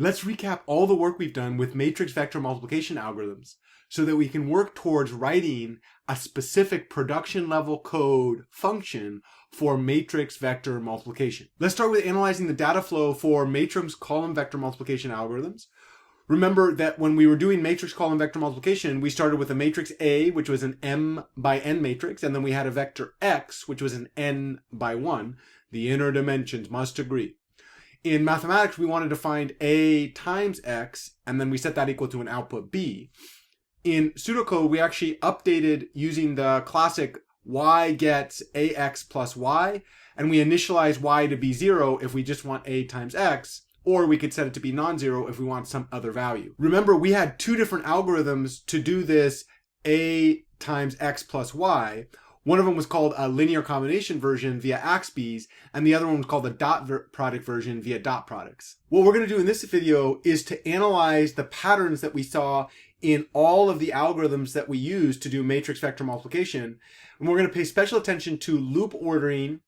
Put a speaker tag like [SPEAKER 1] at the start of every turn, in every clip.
[SPEAKER 1] Let's recap all the work we've done with matrix vector multiplication algorithms so that we can work towards writing a specific production level code function for matrix vector multiplication. Let's start with analyzing the data flow for matrix column vector multiplication algorithms. Remember that when we were doing matrix column vector multiplication, we started with a matrix A, which was an m by n matrix, and then we had a vector x, which was an n by 1. The inner dimensions must agree. In mathematics, we wanted to find a times x, and then we set that equal to an output b. In pseudocode, we actually updated using the classic y gets ax plus y, and we initialize y to be 0 if we just want a times x, or we could set it to be non-zero if we want some other value. Remember, we had two different algorithms to do this a times x plus y. One of them was called a linear combination version via axpys, and the other one was called the dot product version via dot products. What we're going to do in this video is to analyze the patterns that we saw in all of the algorithms that we use to do matrix vector multiplication. And we're going to pay special attention to loop ordering,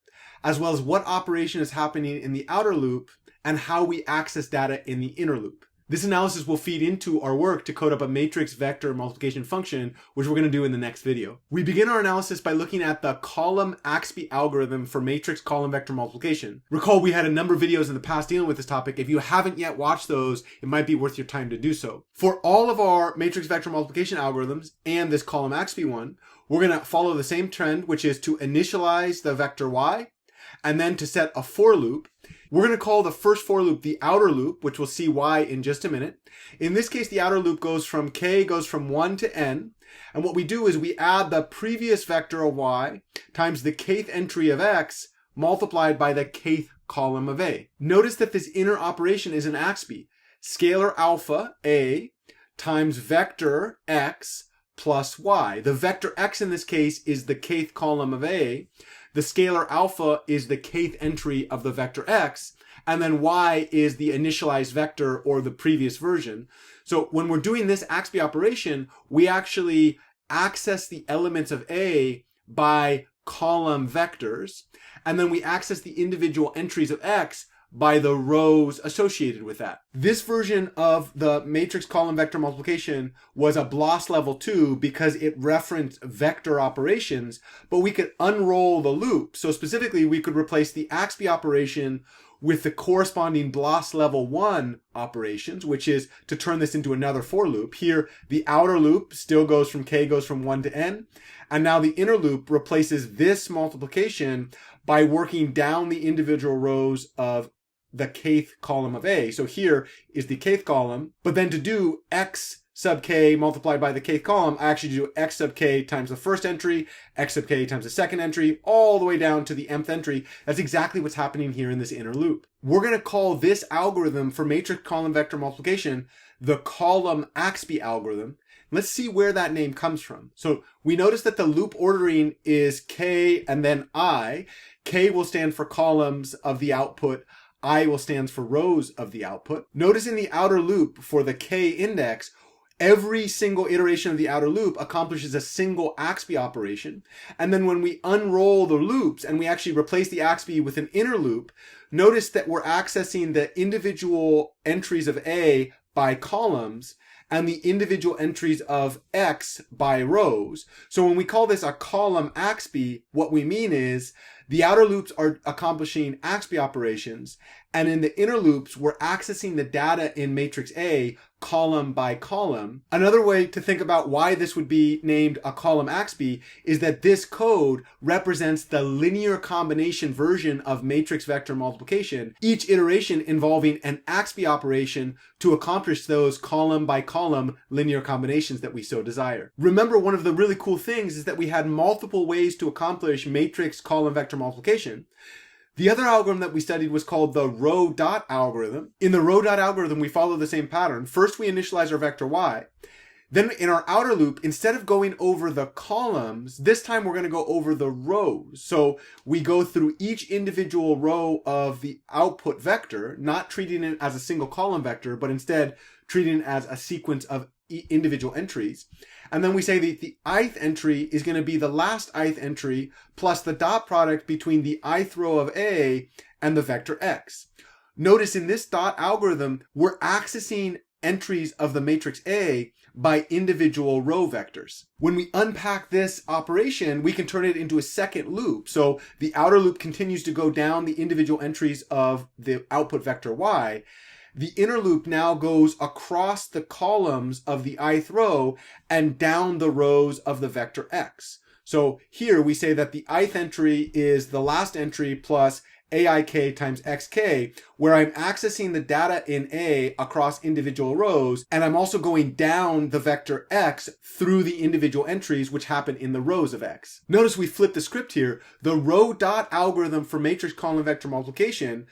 [SPEAKER 1] as well as what operation is happening in the outer loop and how we access data in the inner loop. This analysis will feed into our work to code up a matrix vector multiplication function, which we're going to do in the next video. We begin our analysis by looking at the column axpy algorithm for matrix column vector multiplication. Recall we had a number of videos in the past dealing with this topic. If you haven't yet watched those, it might be worth your time to do so. For all of our matrix vector multiplication algorithms and this column axpy one, we're going to follow the same trend, which is to initialize the vector y, and then to set a for loop. We're going to call the first for loop the outer loop, which we'll see why in just a minute. In this case, the outer loop goes from 1 to n. And what we do is we add the previous vector of y times the kth entry of x multiplied by the kth column of a. Notice that this inner operation is an axpy. Scalar alpha, a, times vector x plus y. The vector x in this case is the kth column of a. The scalar alpha is the kth entry of the vector x, and then y is the initialized vector or the previous version. So when we're doing this axpy operation, we actually access the elements of A by column vectors, and then we access the individual entries of x by the rows associated with that. This version of the matrix column vector multiplication was a BLAS level 2 because it referenced vector operations, but we could unroll the loop. So specifically, we could replace the axpy operation with the corresponding BLAS level 1 operations, which is to turn this into another for loop. Here, the outer loop still goes from 1 to n, and now the inner loop replaces this multiplication by working down the individual rows of the kth column of A. So here is the kth column, but then to do x sub k multiplied by the kth column, I actually do x sub k times the first entry, x sub k times the second entry, all the way down to the mth entry. That's exactly what's happening here in this inner loop. We're going to call this algorithm for matrix column vector multiplication the column axpy algorithm. Let's see where that name comes from. So we notice that the loop ordering is k and then I. K will stand for columns of the output. I will stand for rows of the output. Notice in the outer loop for the k index, every single iteration of the outer loop accomplishes a single axpy operation. And then when we unroll the loops and we actually replace the axpy with an inner loop, notice that we're accessing the individual entries of A by columns and the individual entries of X by rows. So when we call this a column axpy, what we mean is the outer loops are accomplishing axpy operations, and in the inner loops, we're accessing the data in matrix A column by column. Another way to think about why this would be named a column axpy is that this code represents the linear combination version of matrix vector multiplication, each iteration involving an axpy operation to accomplish those column by column linear combinations that we so desire. Remember, one of the really cool things is that we had multiple ways to accomplish matrix column vector multiplication. The other algorithm that we studied was called the row dot algorithm. In the row dot algorithm, we follow the same pattern. First, we initialize our vector y. Then in our outer loop, instead of going over the columns, this time we're going to go over the rows. So we go through each individual row of the output vector, not treating it as a single column vector, but instead treating it as a sequence of individual entries. And then we say that the ith entry is going to be the last ith entry plus the dot product between the ith row of A and the vector x. Notice in this dot algorithm, we're accessing entries of the matrix A by individual row vectors. When we unpack this operation, we can turn it into a second loop. So the outer loop continues to go down the individual entries of the output vector Y. The inner loop now goes across the columns of the ith row and down the rows of the vector X. So here we say that the ith entry is the last entry plus aik times xk, where I'm accessing the data in A across individual rows, and I'm also going down the vector X through the individual entries which happen in the rows of X. Notice we flip the script here. The row dot algorithm for matrix column vector multiplication,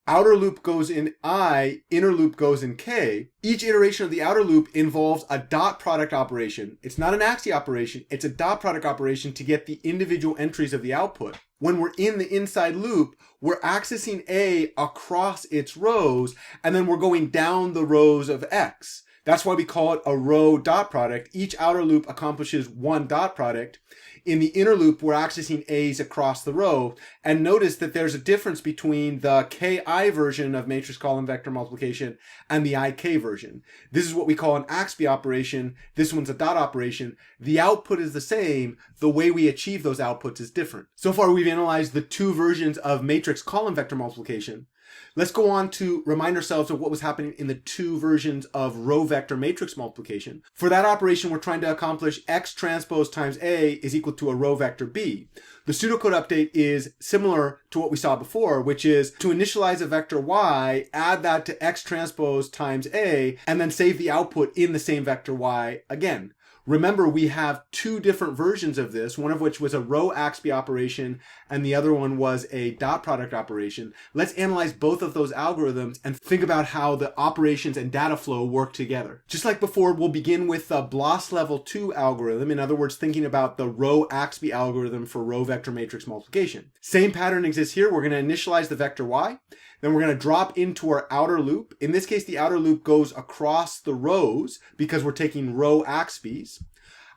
[SPEAKER 1] outer loop goes in I, inner loop goes in K. Each iteration of the outer loop involves a dot product operation. It's not an axpy operation, it's a dot product operation to get the individual entries of the output. When we're in the inside loop, we're accessing A across its rows, and then we're going down the rows of X. That's why we call it a row dot product. Each outer loop accomplishes one dot product. In the inner loop, we're accessing A's across the row. And notice that there's a difference between the KI version of matrix column vector multiplication and the IK version. This is what we call an axpy operation. This one's a dot operation. The output is the same. The way we achieve those outputs is different. So far, we've analyzed the two versions of matrix column vector multiplication. Let's go on to remind ourselves of what was happening in the two versions of row vector matrix multiplication. For that operation, we're trying to accomplish X transpose times A is equal to a row vector B. The pseudocode update is similar to what we saw before, which is to initialize a vector Y, add that to X transpose times A, and then save the output in the same vector Y again. Remember, we have two different versions of this, one of which was a row axpy operation and the other one was a dot product operation. Let's analyze both of those algorithms and think about how the operations and data flow work together. Just like before, we'll begin with the BLAS level 2 algorithm. In other words, thinking about the row axpy algorithm for row vector matrix multiplication. Same pattern exists here. We're going to initialize the vector Y. Then we're going to drop into our outer loop. In this case, the outer loop goes across the rows because we're taking row axpies.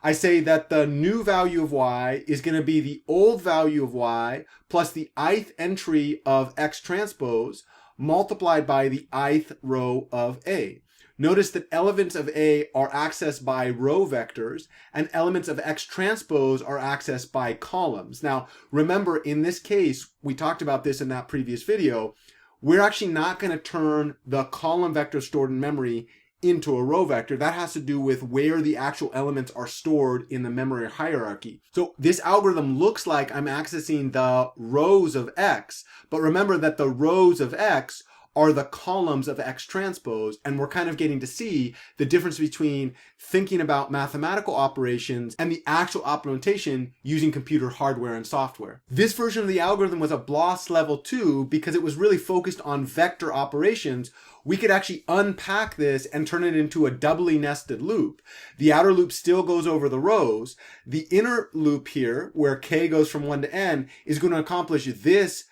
[SPEAKER 1] I say that the new value of Y is going to be the old value of Y plus the ith entry of X transpose multiplied by the ith row of A. Notice that elements of A are accessed by row vectors and elements of X transpose are accessed by columns. Now, remember, in this case, we talked about this in that previous video, we're actually not going to turn the column vector stored in memory into a row vector. That has to do with where the actual elements are stored in the memory hierarchy. So this algorithm looks like I'm accessing the rows of X, but remember that the rows of X are the columns of X transpose, and we're kind of getting to see the difference between thinking about mathematical operations and the actual implementation using computer hardware and software. This version of the algorithm was a BLAS level 2 because it was really focused on vector operations. We could actually unpack this and turn it into a doubly nested loop. The outer loop still goes over the rows. The inner loop here, where K goes from 1 to N, is going to accomplish this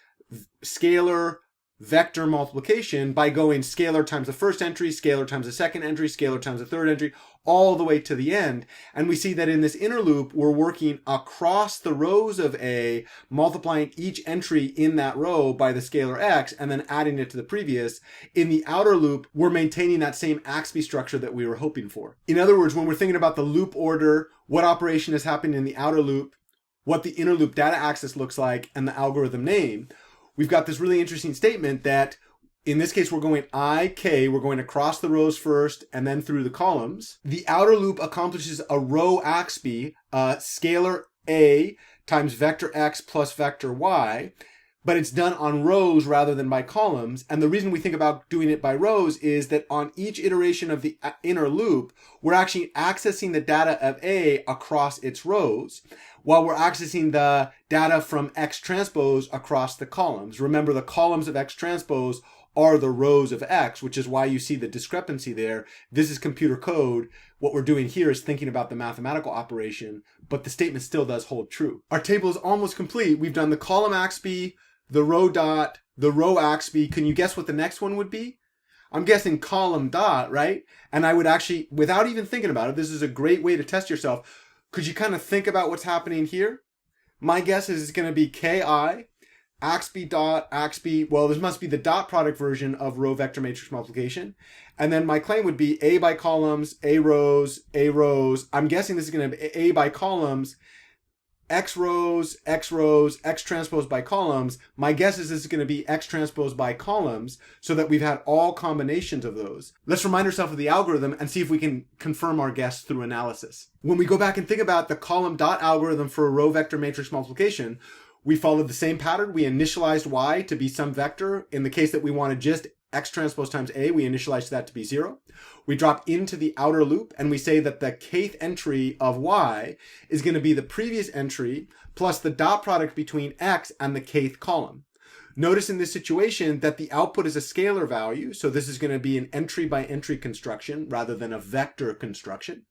[SPEAKER 1] scalar vector multiplication by going scalar times the first entry, scalar times the second entry, scalar times the third entry, all the way to the end. And we see that in this inner loop, we're working across the rows of A, multiplying each entry in that row by the scalar X, and then adding it to the previous. In the outer loop, we're maintaining that same axpy structure that we were hoping for. In other words, when we're thinking about the loop order, what operation is happening in the outer loop, what the inner loop data access looks like, and the algorithm name, we've got this really interesting statement that in this case, we're going IK, we're going across the rows first and then through the columns. The outer loop accomplishes a row axpy, scalar A times vector X plus vector Y, but it's done on rows rather than by columns. And the reason we think about doing it by rows is that on each iteration of the inner loop, we're actually accessing the data of A across its rows, while we're accessing the data from X transpose across the columns. Remember, the columns of X transpose are the rows of X, which is why you see the discrepancy there. This is computer code. What we're doing here is thinking about the mathematical operation, but the statement still does hold true. Our table is almost complete. We've done the column axpy, the row dot, the row axpy. Can you guess what the next one would be? I'm guessing column dot, right? And I would actually, without even thinking about it, this is a great way to test yourself. Could you kind of think about what's happening here? My guess is it's going to be KI, axpy dot axpy, well, this must be the dot product version of row vector matrix multiplication. And then my claim would be A by columns, A rows, A rows. I'm guessing this is going to be A by columns, X rows, X rows, X transpose by columns. My guess is this is going to be X transpose by columns so that we've had all combinations of those. Let's remind ourselves of the algorithm and see if we can confirm our guess through analysis. When we go back and think about the column dot algorithm for a row vector matrix multiplication, we followed the same pattern. We initialized Y to be some vector. In the case that we wanted just X transpose times A, we initialized that to be 0. We drop into the outer loop and we say that the kth entry of Y is going to be the previous entry plus the dot product between X and the kth column. Notice in this situation that the output is a scalar value, so this is going to be an entry by entry construction rather than a vector construction.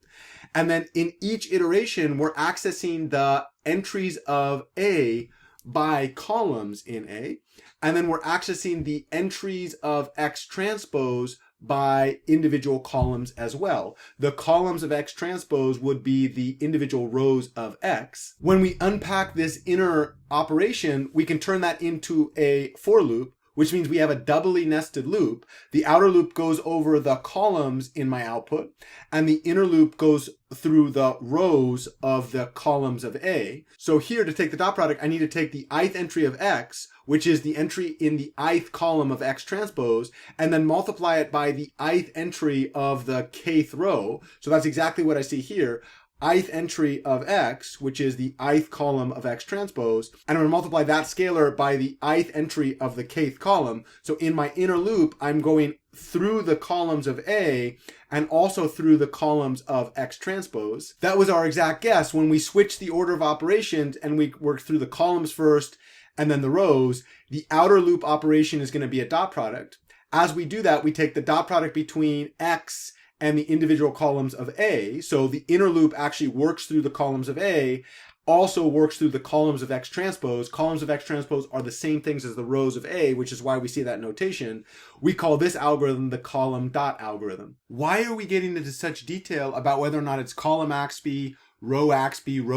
[SPEAKER 1] And then in each iteration, we're accessing the entries of A by columns in A, and then we're accessing the entries of X transpose by individual columns as well. The columns of X transpose would be the individual rows of X. When we unpack this inner operation, we can turn that into a for loop, which means we have a doubly nested loop. The outer loop goes over the columns in my output, and the inner loop goes through the rows of the columns of A. So here, to take the dot product, I need to take the ith entry of X, which is the entry in the ith column of X transpose, and then multiply it by the ith entry of the kth row. So that's exactly what I see here. Ith entry of X, which is the ith column of X transpose, and I'm going to multiply that scalar by the ith entry of the kth column. So in my inner loop, I'm going through the columns of A and also through the columns of X transpose. That was our exact guess. When we switch the order of operations and we work through the columns first and then the rows, the outer loop operation is going to be a dot product. As we do that, we take the dot product between X and the individual columns of A. So the inner loop actually works through the columns of A, also works through the columns of X transpose. Columns of X transpose are the same things as the rows of A, which is why we see that notation. We call this algorithm the column dot algorithm. Why are we getting into such detail about whether or not it's column axpy, row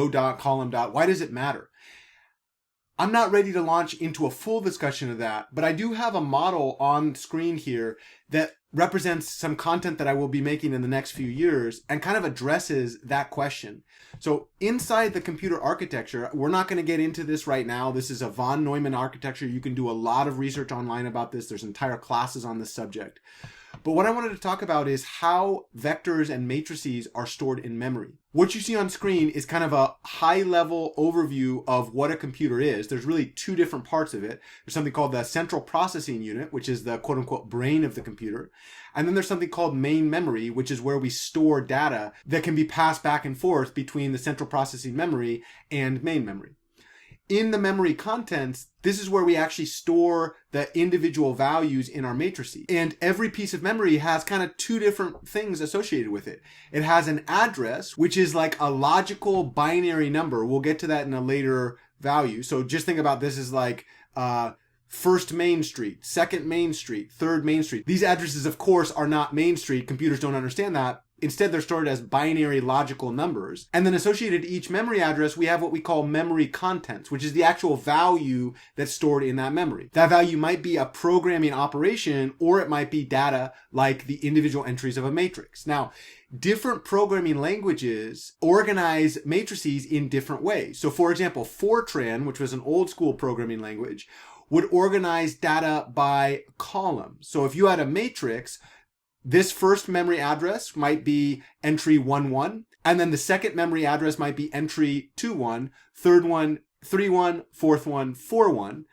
[SPEAKER 1] dot, column dot? Why does it matter? I'm not ready to launch into a full discussion of that, but I do have a model on screen here that represents some content that I will be making in the next few years and kind of addresses that question. So inside the computer architecture, we're not going to get into this right now. This is a von Neumann architecture. You can do a lot of research online about this. There's entire classes on this subject. But what I wanted to talk about is how vectors and matrices are stored in memory. What you see on screen is kind of a high-level overview of what a computer is. There's really two different parts of it. There's something called the central processing unit, which is the quote-unquote brain of the computer. And then there's something called main memory, which is where we store data that can be passed back and forth between the central processing memory and main memory. In the memory contents, this is where we actually store the individual values in our matrices. And every piece of memory has kind of two different things associated with it. It has an address, which is like a logical binary number. We'll get to that in a later value. So just think about this as like first Main Street, second Main Street, third Main Street. These addresses, of course, are not Main Street. Computers don't understand that. Instead, they're stored as binary logical numbers. And then associated to each memory address, we have what we call memory contents, which is the actual value that's stored in that memory. That value might be a programming operation, or it might be data like the individual entries of a matrix. Now, different programming languages organize matrices in different ways. So for example, Fortran, which was an old school programming language, would organize data by columns. So if you had a matrix, this first memory address might be entry 11, and then the second memory address might be entry 21, third one 31, fourth one 41.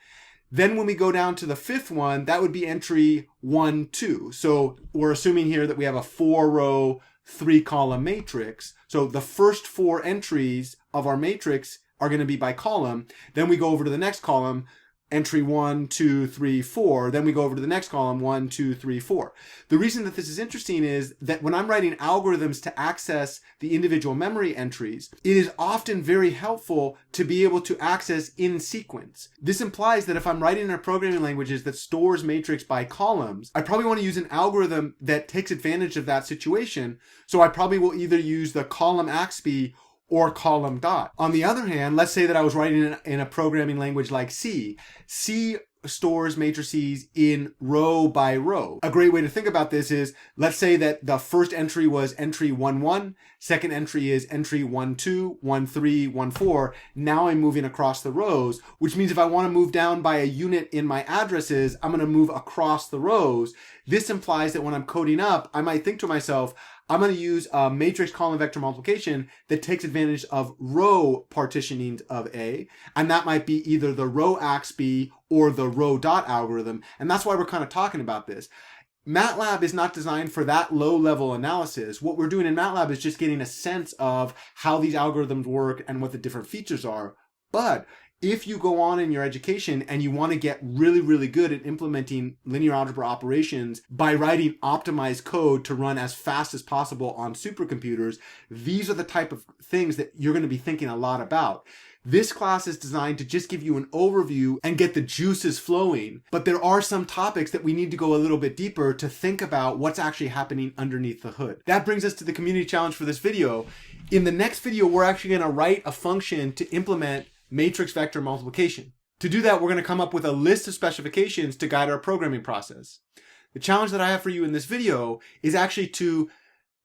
[SPEAKER 1] Then when we go down to the fifth one, that would be entry 12. So we're assuming here that we have a 4-row, 3-column matrix. So the first 4 entries of our matrix are going to be by column. Then we go over to the next column, entry 1, 2, 3, 4. Then we go over to the next column, 1, 2, 3, 4. The reason that this is interesting is that when I'm writing algorithms to access the individual memory entries, it is often very helpful to be able to access in sequence. This implies that if I'm writing in a programming languages that stores matrix by columns, I probably want to use an algorithm that takes advantage of that situation. So I probably will either use the column axpy or column dot. On the other hand, let's say that I was writing in a programming language like C. C stores matrices in row by row. A great way to think about this is, let's say that the first entry was entry 1, 1, second entry is entry 1, 2, 1, 3, 1, 4. Now I'm moving across the rows, which means if I want to move down by a unit in my addresses, I'm going to move across the rows. This implies that when I'm coding up, I might think to myself, I'm going to use a matrix column vector multiplication that takes advantage of row partitioning of A, and that might be either the row axpy or the row dot algorithm, and that's why we're kind of talking about this. MATLAB is not designed for that low-level analysis. What we're doing in MATLAB is just getting a sense of how these algorithms work and what the different features are. But if you go on in your education and you want to get really, really good at implementing linear algebra operations by writing optimized code to run as fast as possible on supercomputers, these are the type of things that you're going to be thinking a lot about. This class is designed to just give you an overview and get the juices flowing, but there are some topics that we need to go a little bit deeper to think about what's actually happening underneath the hood. That brings us to the community challenge for this video. In the next video, we're actually going to write a function to implement matrix vector multiplication. To do that, we're going to come up with a list of specifications to guide our programming process. The challenge that I have for you in this video is actually to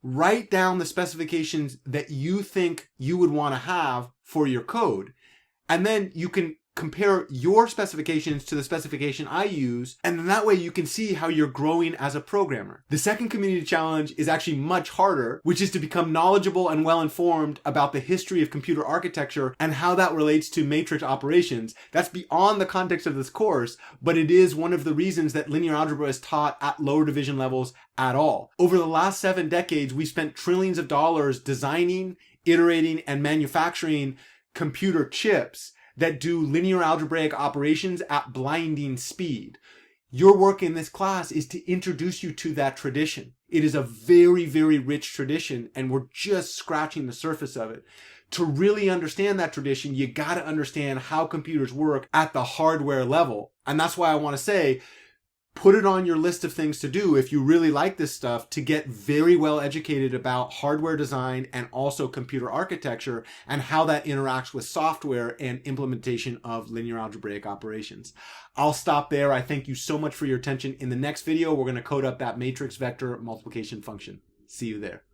[SPEAKER 1] write down the specifications that you think you would want to have for your code. And then you can compare your specifications to the specification I use, and then that way you can see how you're growing as a programmer. The second community challenge is actually much harder, which is to become knowledgeable and well-informed about the history of computer architecture and how that relates to matrix operations. That's beyond the context of this course, but it is one of the reasons that linear algebra is taught at lower division levels at all. Over the last 7 decades, we spent trillions of dollars designing, iterating, and manufacturing computer chips that do linear algebraic operations at blinding speed. Your work in this class is to introduce you to that tradition. It is a very, very rich tradition, and we're just scratching the surface of it. To really understand that tradition, you got to understand how computers work at the hardware level. And that's why I want to say, put it on your list of things to do if you really like this stuff, to get very well educated about hardware design and also computer architecture and how that interacts with software and implementation of linear algebraic operations. I'll stop there. I thank you so much for your attention. In the next video, we're going to code up that matrix vector multiplication function. See you there.